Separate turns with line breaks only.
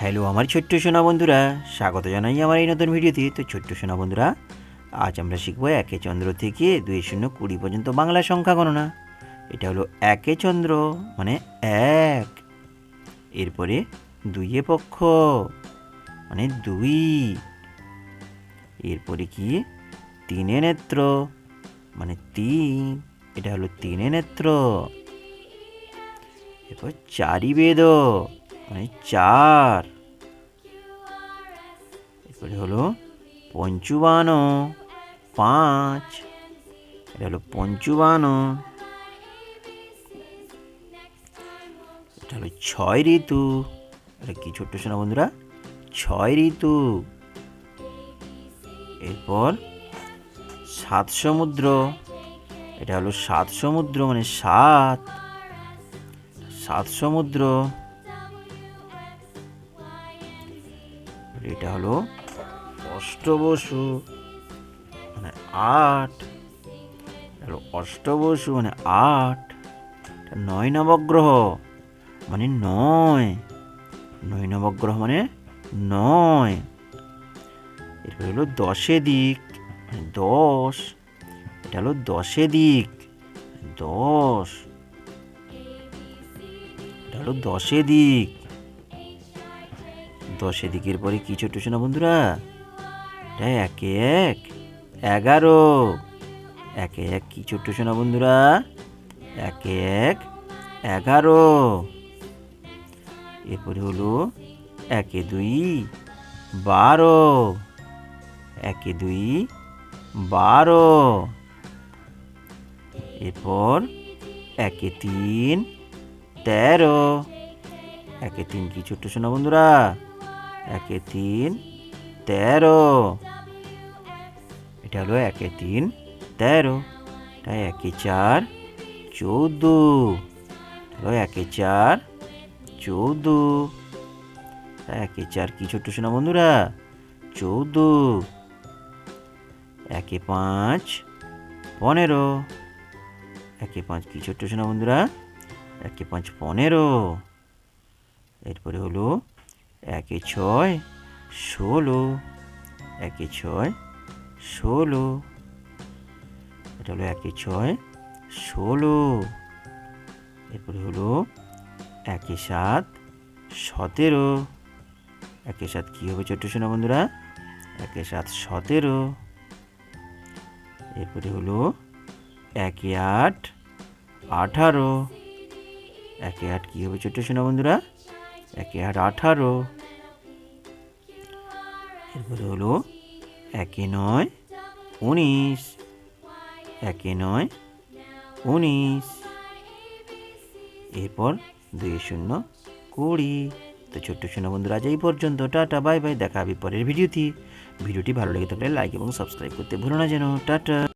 Hello আমার ছোট্ট সোনা বন্ধুরা, স্বাগত জানাই আমার এই নতুন ভিডিওতে। তো ছোট্ট সোনা বন্ধুরা, আজ আমরা শিখবো একে চন্দ্র থেকে 2-0-20 পর্যন্ত বাংলা সংখ্যা গণনা। এটা হলো একে চন্দ্র মানে এক, এরপরে দুইয়ে পক্ষ মানে দুই, এরপরে কি তিনে নেত্র মানে তিন, এটা হলো তিনে নেত্র। এরপর চারি বেদ মানে চার, এরপরে হলো পঞ্চুবান পাঁচ, এটা হলো পঞ্চুবান। এটা হলো ছয় ঋতু, এটা কি ছোট্ট শোনা বন্ধুরা, ছয় ঋতু। এরপর সাত সমুদ্র, এটা হলো সাত সমুদ্র মানে সাত, সাত সমুদ্র। এটা হলো অষ্টবসু মানে আট, এটা হলো অষ্টবসু মানে আট। নয় নবগ্রহ মানে নয়, নয় নবগ্রহ মানে নয়। এরপর হলো দশে দিক মানে দশ, এটা হলো দশে দিক দশ, এটা হলো দশে দিক। দশে দিকের পরে কি ছোট্ট শোনা বন্ধুরা, এটা একে এক এগারো, একে এক কি ছোট্ট শোনা বন্ধুরা, একে এক এগারো। এরপরে হলো একে দুই বারো, একে দুই বারো। এরপর একে তিন 13, একে তিন কি ছোট্ট শোনা বন্ধুরা, একে তিন 13, এটা হলো একে তিন 13। তাই একে চার 14, হলো একে চার 14, একে চার কি ছোট্ট শোনা বন্ধুরা, 14। একে পাঁচ 15, একে পাঁচ কি ছোট্ট শোনা বন্ধুরা, একে পাঁচ 15। এরপরে হলো একে ছয় 16, একে ছয় 16, এটা হলো একে ছয় 16। এরপরে হলো একে সাত 17, একে সাত কি হবে ছোট্ট শোনা বন্ধুরা, একে সাত 17। এরপরে হলো একে আট 18, একে আট কি হবে ছোট্ট শোনা বন্ধুরা, একে আট 18। এরপরে হলো একে নয় 19, একে নয় 19। এরপর 2-0-20। তো ছোট্ট শোনা বন্ধুরা, আজ এই পর্যন্ত। টাটা, বাই বাই, দেখা হবে পরের ভিডিওটি। ভিডিওটি ভালো লেগে থাকলে লাইক এবং সাবস্ক্রাইব করতে ভুলো না যেন। টাটা।